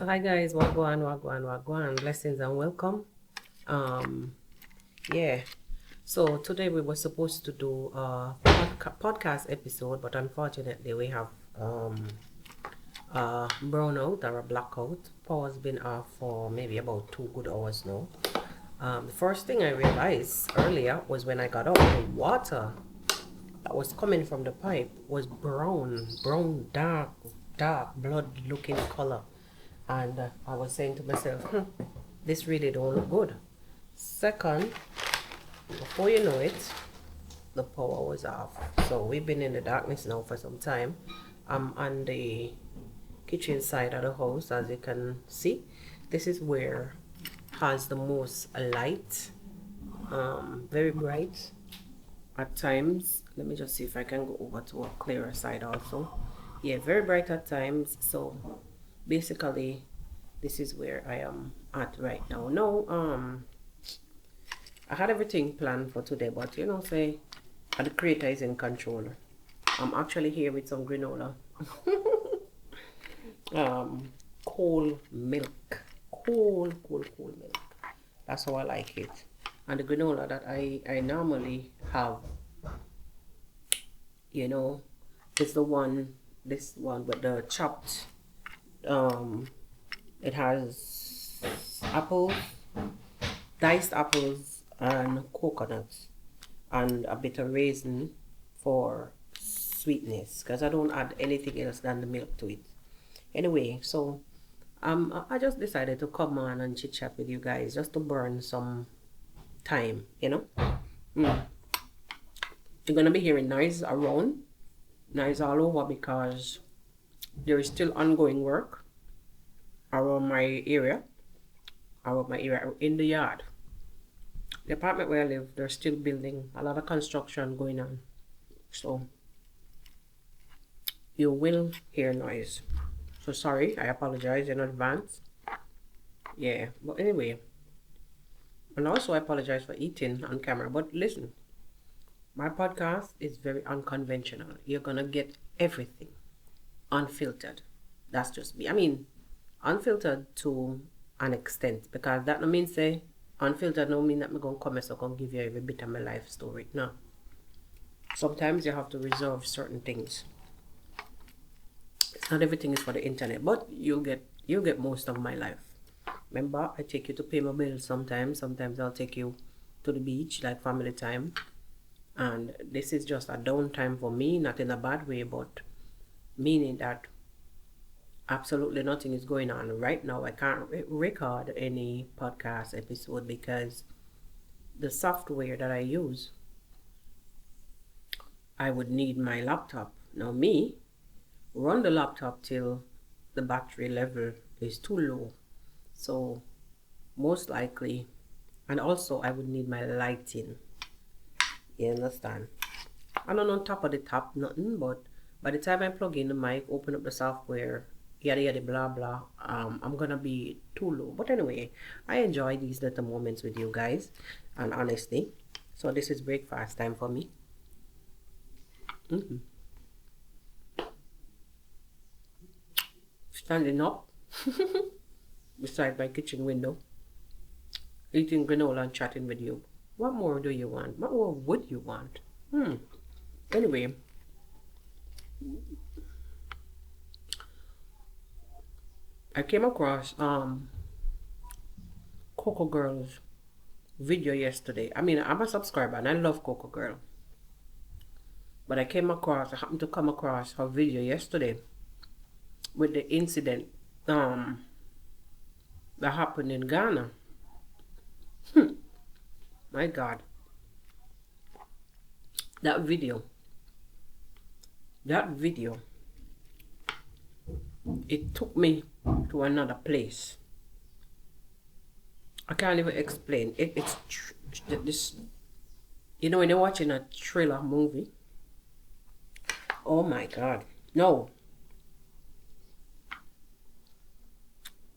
Hi guys, wagwan, blessings and welcome. Yeah. So today we were supposed to do a podcast episode, but unfortunately we have a brownout or a blackout. Power's been off for maybe about 2 good hours now. The first thing I realized earlier was when I got out, the water that was coming from the pipe was brown, dark, blood-looking color. And I was saying to myself, this really don't look good. Second, before you know it, the power was off. So we've been in the darkness now for some time. I'm on the kitchen side of the house, as you can see. This is where has the most light, very bright at times. Let me just see if I can go over to a clearer side also. Yeah, very bright at times. So basically this is where I am at right now. I had everything planned for today, but say the creator is in control. I'm actually here with some granola. Cold milk. Cold milk. That's how I like it. And the granola that I normally have, is this one with the chopped, it has apples, diced apples and coconuts and a bit of raisin for sweetness, because I don't add anything else than the milk to it. Anyway, so I just decided to come on and chit chat with you guys just to burn some time, You're gonna be hearing noise around, noise all over, because there is still ongoing work around my area in the yard. The apartment where I live, they're still building, a lot of construction going on. So you will hear noise. So sorry, I apologize in advance. Yeah, but anyway. And also I apologize for eating on camera. But listen, my podcast is very unconventional. You're gonna get everything unfiltered. That's just me. I mean, unfiltered to an extent, because that no mean say unfiltered no mean that I'm gonna come so gonna give you every bit of my life story. No. Sometimes you have to reserve certain things. It's not everything is for the internet, but you'll get most of my life. Remember, I take you to pay my bills sometimes. Sometimes I'll take you to the beach, like family time. And this is just a downtime for me, not in a bad way, but meaning that absolutely nothing is going on right now. I can't record any podcast episode because the software that I use, I would need my laptop. Now me, run the laptop till the battery level is too low. So most likely, and also I would need my lighting. You understand? I don't on top of the top, nothing, but by the time I plug in the mic, open up the software, yada blah blah, I'm gonna be too low. But anyway, I enjoy these little moments with you guys, and honestly, so this is breakfast time for me. Standing up beside my kitchen window, eating granola and chatting with you. What more do you want? What more would you want? Anyway, I came across Coco Girl's video yesterday. I mean, I'm a subscriber and I love Coco Girl. But I happened to come across her video yesterday with the incident that happened in Ghana. My God. That video, it took me to another place. I can't even explain. It's this, when you're watching a thriller movie. Oh my God. No.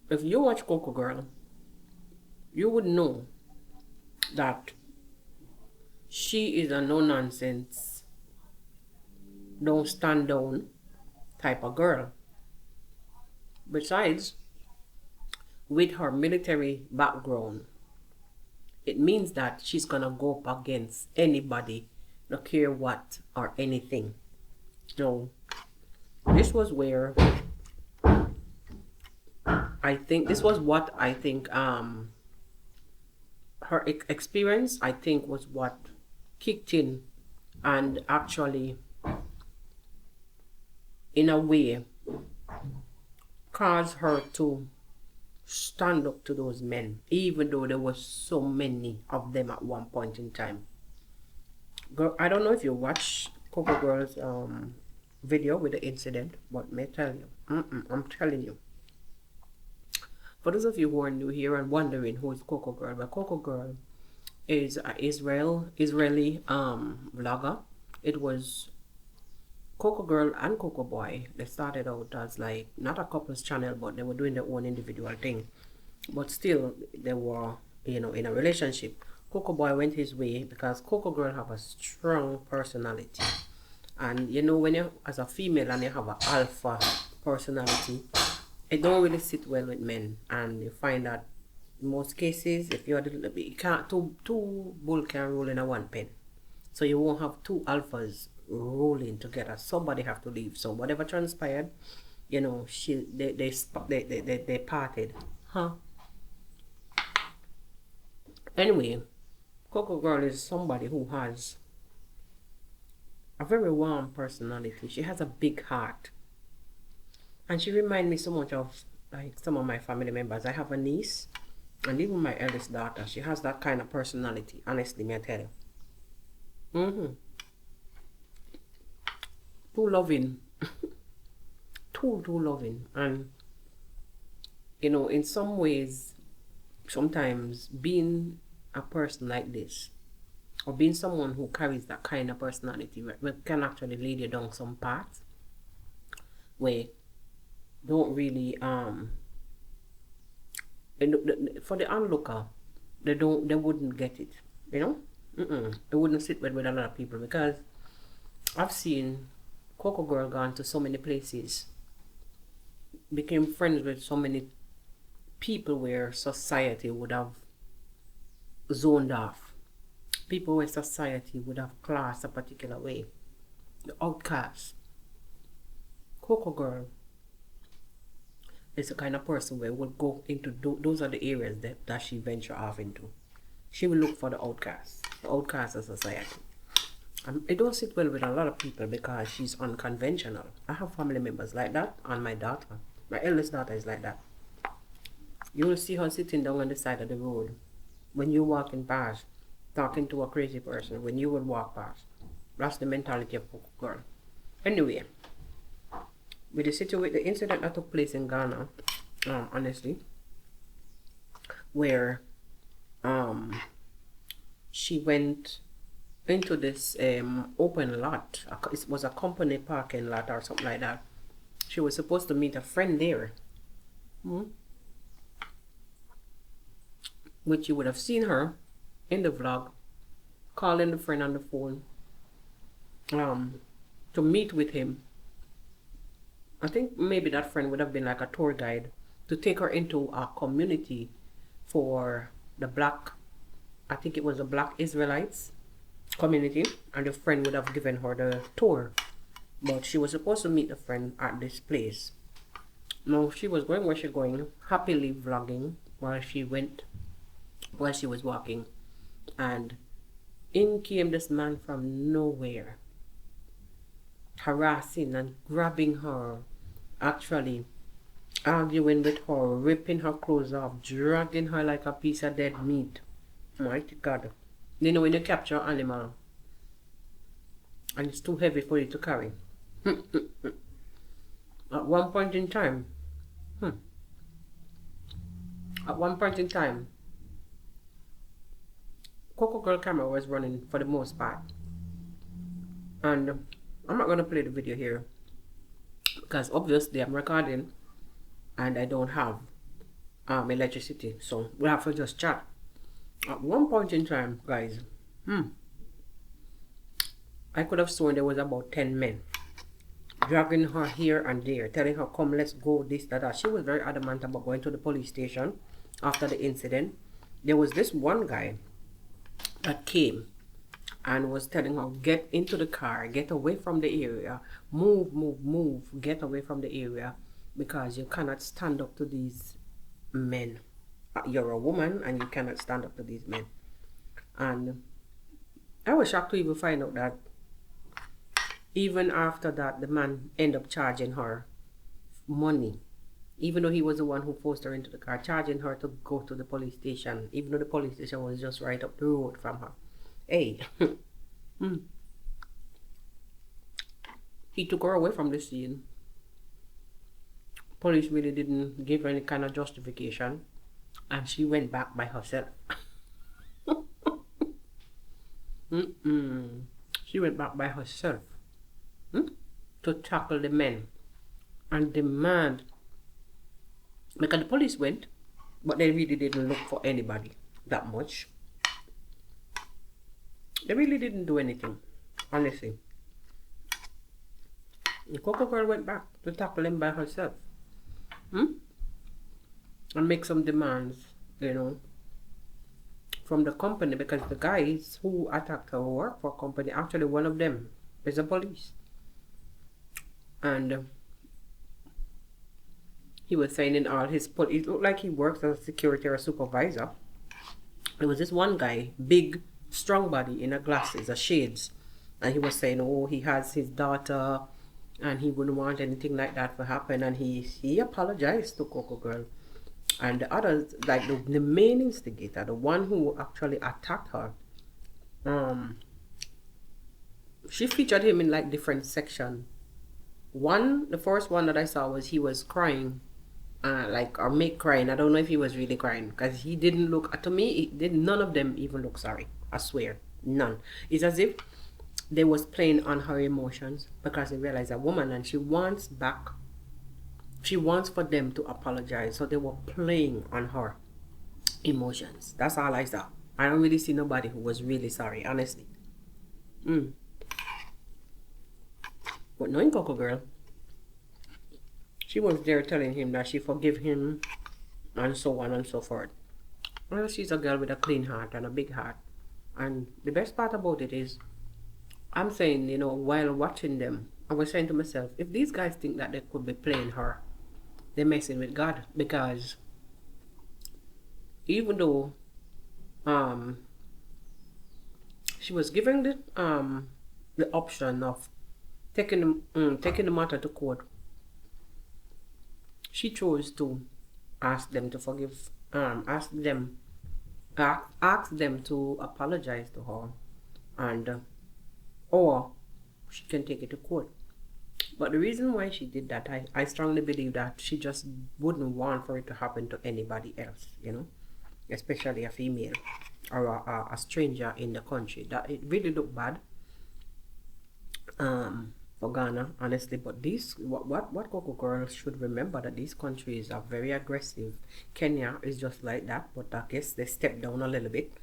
If you watch Coco Girl, you would know that she is a no-nonsense, don't stand down type of girl. Besides, with her military background, it means that she's gonna go up against anybody, no care what or anything. So this was where I think this was what I think her experience I think was what kicked in and actually in a way caused her to stand up to those men, even though there was so many of them at one point in time. Girl, I don't know if you watch Coco Girl's video with the incident, but may I tell you, I'm telling you. For those of you who are new here and wondering who is Coco Girl, well, Coco Girl is an Israeli vlogger. It was Coco Girl and Coco Boy. They started out as like not a couple's channel, but they were doing their own individual thing. But still, they were, you know, in a relationship. Coco Boy went his way because Coco Girl have a strong personality. And you know, when you as a female and you have an alpha personality, it don't really sit well with men. And you find that in most cases, if you're a little bit, you can't two bull can roll in a one pen. So you won't have two alphas rolling together. Somebody have to leave. So whatever transpired, you know, they parted. Huh? Anyway, Coco Girl is somebody who has a very warm personality. She has a big heart. And she reminds me so much of like some of my family members. I have a niece and even my eldest daughter. She has that kind of personality. Honestly, may I tell you. Too loving. too loving. And you know, in some ways, sometimes being a person like this, or being someone who carries that kind of personality, can actually lead you down some paths where don't really for the onlooker, they wouldn't get it, you know. It wouldn't sit well with a lot of people, because I've seen Coco Girl gone to so many places, became friends with so many people where society would have zoned off, people where society would have classed a particular way, the outcasts. Coco Girl is the kind of person where will go into those are the areas that she venture off into. She will look for the outcasts of society. It don't sit well with a lot of people because she's unconventional. I have family members like that, and my daughter, my eldest daughter, is like that. You will see her sitting down on the side of the road when you walking past, talking to a crazy person. When you would walk past, that's the mentality of Coco Girl. Anyway, with the incident that took place in Ghana, honestly, where she went into this open lot. It was a company parking lot or something like that. She was supposed to meet a friend there, which you would have seen her in the vlog calling the friend on the phone to meet with him. I think maybe that friend would have been like a tour guide to take her into a community for the black, I think it was the Black Israelites community, and the friend would have given her the tour. But she was supposed to meet the friend at this place. Now she was going where she going, happily vlogging while she was walking, and in came this man from nowhere, harassing and grabbing her, actually arguing with her, ripping her clothes off, dragging her like a piece of dead meat. Mighty God. You know, when you capture an animal and it's too heavy for you to carry. At one point in time, Coco Girl camera was running for the most part. And I'm not going to play the video here because obviously I'm recording and I don't have electricity, so we'll have to just chat. At one point in time, guys, I could have sworn there was about 10 men dragging her here and there, telling her, come, let's go, this, that. She was very adamant about going to the police station after the incident. There was this one guy that came and was telling her, get into the car, get away from the area, move, get away from the area, because you cannot stand up to these men. You're a woman and you cannot stand up to these men. And I was shocked to even find out that even after that, the man ended up charging her money, even though he was the one who forced her into the car, charging her to go to the police station, even though the police station was just right up the road from her. Hey, he took her away from the scene. Police really didn't give her any kind of justification, and she went back by herself. She went back by herself to tackle the men and demand, because the police went, but they really didn't look for anybody that much. They really didn't do anything, honestly. The Coco Girl went back to tackle him by herself. And make some demands, you know, from the company, because the guys who attacked her work for company, actually one of them is a police. And he was saying in all his, it looked like he works as a security or a supervisor. There was this one guy, big, strong body, in a glasses, a shades, and he was saying, oh, he has his daughter and he wouldn't want anything like that to happen, and he apologized to Coco Girl. And the others, like the main instigator, the one who actually attacked her, she featured him in like different sections. The first one that I saw was he was crying, or make crying. I don't know if he was really crying, because he didn't look, to me, none of them even look sorry. I swear, none. It's as if they was playing on her emotions, because they realized a woman and she wants back. She wants for them to apologize, so they were playing on her emotions. That's all I saw. I don't really see nobody who was really sorry, honestly. But knowing Coco Girl, she was there telling him that she forgive him, and so on and so forth. Well, she's a girl with a clean heart and a big heart. And the best part about it is, I'm saying, you know, while watching them, I was saying to myself, if these guys think that they could be playing her, they're messing with God. Because even though she was given the option of taking the matter to court, she chose to ask them to forgive, ask them to apologize to her, and or she can take it to court. But the reason why she did that, I strongly believe that she just wouldn't want for it to happen to anybody else, you know, especially a female or a stranger in the country. That it really looked bad for Ghana, honestly. But what Coco Girl should remember, that these countries are very aggressive. Kenya is just like that, but I guess they stepped down a little bit.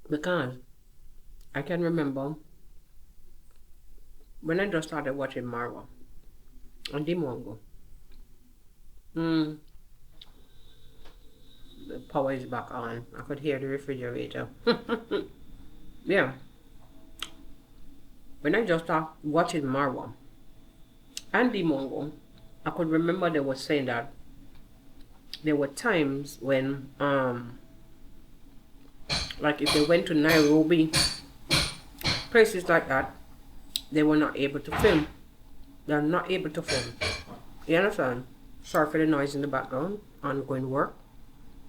Because I can remember when I just started watching Marwa on Dimongo. The power is back on. I could hear the refrigerator. Yeah. When I just started watching Marwa and Dimongo, I could remember they were saying that there were times when like if they went to Nairobi, places like that, they were not able to film. They're not able to film. You understand? Sorry for the noise in the background. Ongoing work.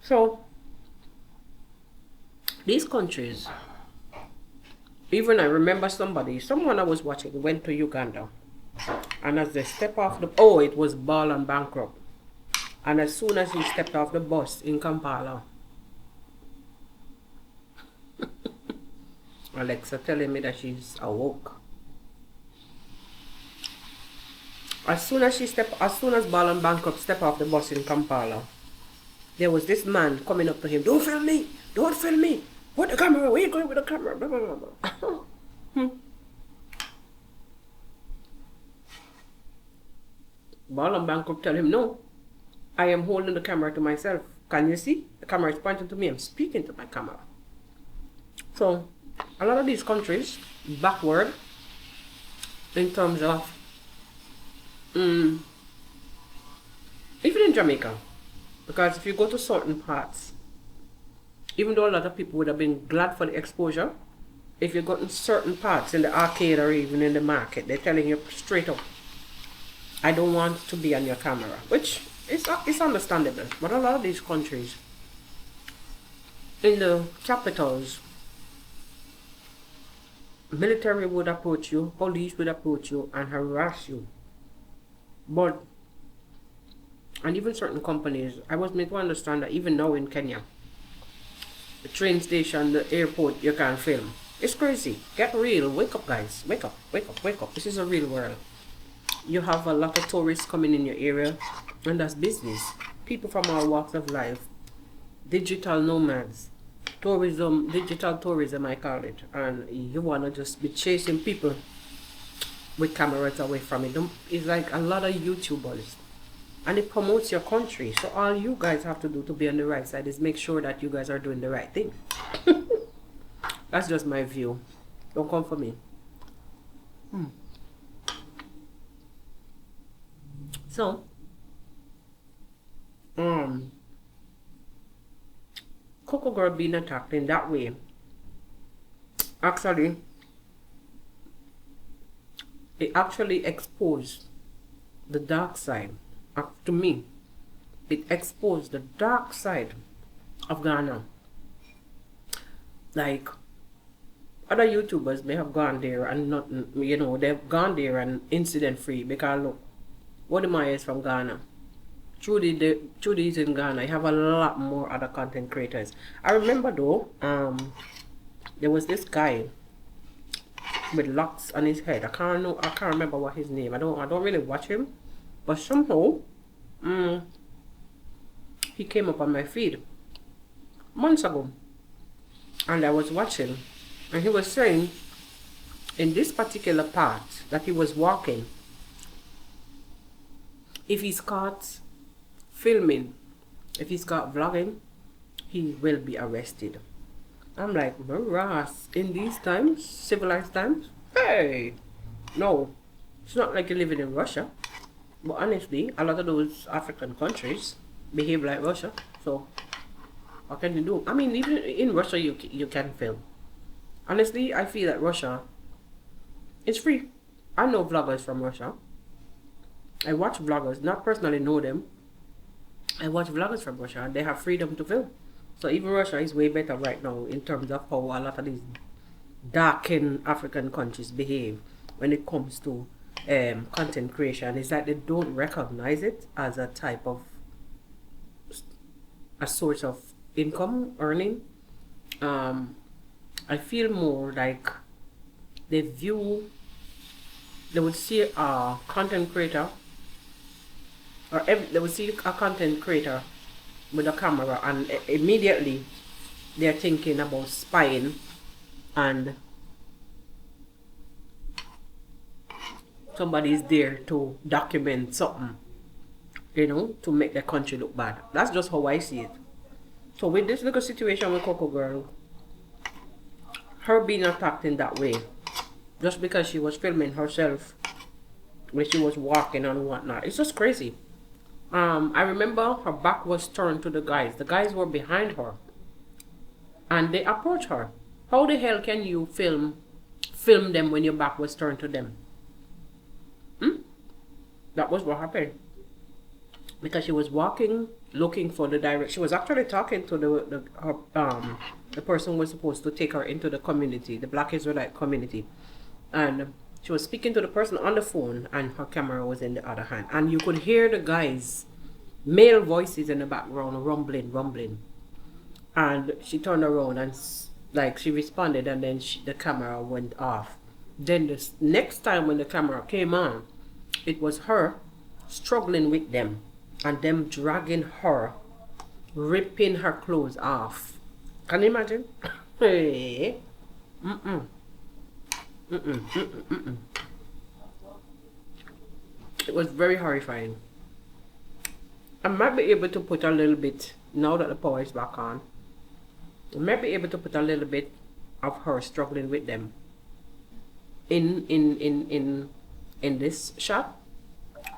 So these countries, even I remember someone I was watching went to Uganda, and as they step off it was Ball and Bankrupt, and as soon as he stepped off the bus in Kampala, Alexa telling me that she's awoke. As soon as Ball and Bankrupt step off the bus in Kampala, there was this man coming up to him. Don't film me! Don't film me! What the camera? Where you going with the camera? Blah, blah, blah, blah. Ball Bank could tell him, no, I am holding the camera to myself. Can you see? The camera is pointing to me. I'm speaking to my camera. So, a lot of these countries, backward in terms of, even in Jamaica, because if you go to certain parts, even though a lot of people would have been glad for the exposure, if you go in certain parts in the arcade or even in the market, they're telling you straight up, I don't want to be on your camera, which is understandable. But a lot of these countries, in the capitals, military would approach you, police would approach you and harass you. And even certain companies, I was made to understand that even now in Kenya, the train station, the airport, you can't film. It's crazy. Get real. Wake up, guys. Wake up, wake up, wake up. This is a real world. You have a lot of tourists coming in your area, and that's business. People from all walks of life, digital nomads, tourism, digital tourism, I call it. And you want to just be chasing people with cameras away from it. It's like a lot of YouTubers. And it promotes your country. So all you guys have to do to be on the right side is make sure that you guys are doing the right thing. That's just my view. Don't come for me. So, Coco Girl being attacked in that way, actually, it actually exposed the dark side. To me, it exposed the dark side of Ghana. Like, other YouTubers may have gone there and not, you know, they've gone there and incident free because look, Wodima is from Ghana. Trudy is in Ghana. I have a lot more other content creators. I remember though, there was this guy with locks on his head. I can't remember what his name. I don't really watch him, but somehow, he came up on my feed months ago, and I was watching, and he was saying in this particular part that he was walking, if he's caught filming, if he's caught vlogging, he will be arrested. I'm like, Maras, in these times, civilized times, hey, no, it's not like you're living in Russia. But honestly, a lot of those African countries behave like Russia. So, what can you do? I mean, even in Russia, you can film. Honestly, I feel that Russia is free. I know vloggers from Russia. I watch vloggers, not personally know them. I watch vloggers from Russia and they have freedom to film. So even Russia is way better right now in terms of how a lot of these darkened African countries behave when it comes to content creation. It's like they don't recognize it as a type of a source of income earning. I feel more like they would see a content creator, or they would see a content creator with a camera and immediately they're thinking about spying and somebody is there to document something, you know, to make the country look bad. That's just how I see it. So with this little situation with Coco Girl, her being attacked in that way, just because she was filming herself when she was walking and whatnot, it's just crazy. I remember her back was turned to the guys. The guys were behind her and they approached her. How the hell can you film them when your back was turned to them? That was what happened. Because she was walking, looking for the direction. She was actually talking to the person who was supposed to take her into the community, the Black Israelite community. And she was speaking to the person on the phone and her camera was in the other hand. And you could hear the guys, male voices in the background, rumbling. And she turned around and like she responded and then the camera went off. Then the next time when the camera came on, it was her struggling with them and them dragging her, ripping her clothes off. Can you imagine? Hey. Mm-mm. Mm-mm. Mm-mm. Mm-mm. It was very horrifying. I might be able to put a little bit, now that the power is back on, I might be able to put a little bit of her struggling with them in this shot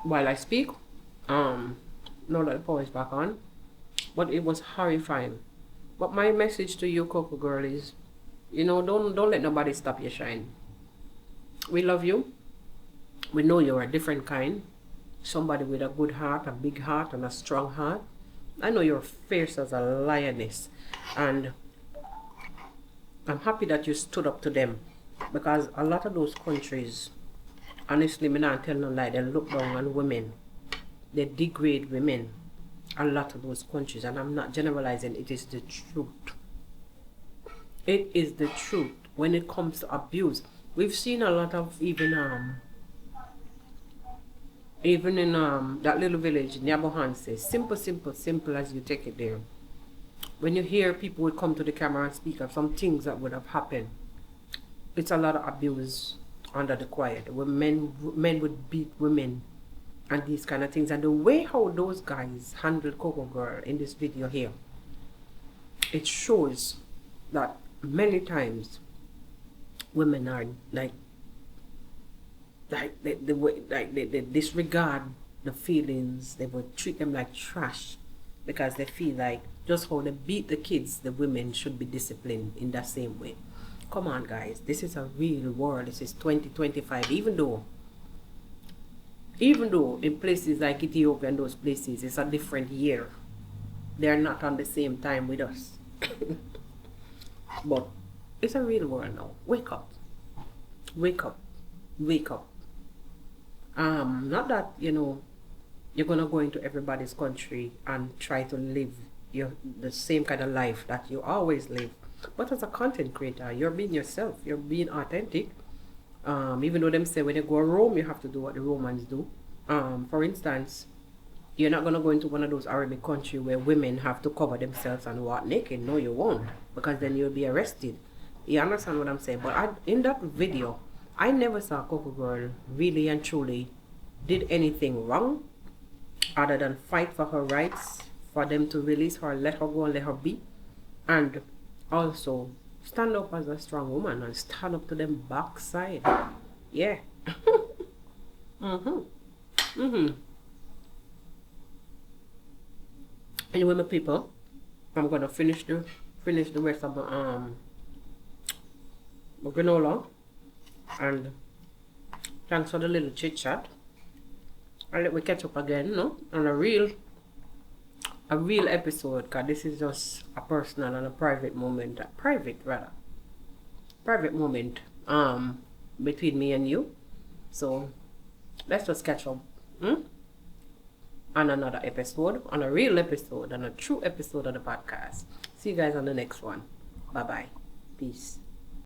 while I speak. Now that the power is back on. But it was horrifying. But my message to you, Coco Girl, is, don't let nobody stop your shine. We love you. We know you're a different kind. Somebody with a good heart, a big heart, and a strong heart. I know you're fierce as a lioness. And I'm happy that you stood up to them. Because a lot of those countries, honestly, me not tell no lie, they look down on women. They degrade women. A lot of those countries, and I'm not generalizing, it is the truth. It is the truth when it comes to abuse. We've seen a lot of even in that little village, Nyabohanse, simple as you take it there. When you hear people would come to the camera and speak of some things that would have happened, it's a lot of abuse under the quiet. Where men would beat women and these kind of things. And the way how those guys handled Coco Girl in this video here, it shows that many times women are like they disregard the feelings. They would treat them like trash because they feel like just how they beat the kids, the women should be disciplined in that same way. Come on, guys, this is a real world. This is 2025. Even though in places like Ethiopia and those places it's a different year, they're not on the same time with us. But it's a real world now. Wake up. Wake up. Wake up. Not that, you're gonna go into everybody's country and try to live the same kind of life that you always live. But as a content creator, you're being yourself. You're being authentic. Even though them say when you go to Rome, you have to do what the Romans do. For instance, you're not gonna go into one of those Arabic countries where women have to cover themselves and walk naked. No, you won't, because then you'll be arrested. You understand what I'm saying? But in that video, I never saw Coco Girl really and truly did anything wrong other than fight for her rights, for them to release her, let her go and let her be, and also stand up as a strong woman and stand up to them backside. Yeah. Anyway, my people, I'm gonna finish the rest of my granola, and thanks for the little chit chat. And let me catch up again, no, on a real episode, because this is just a personal and a private moment, private moment between me and you. So let's just catch up on another episode, on a real episode, on a true episode of the podcast. See you guys on the next one. Bye bye. Peace.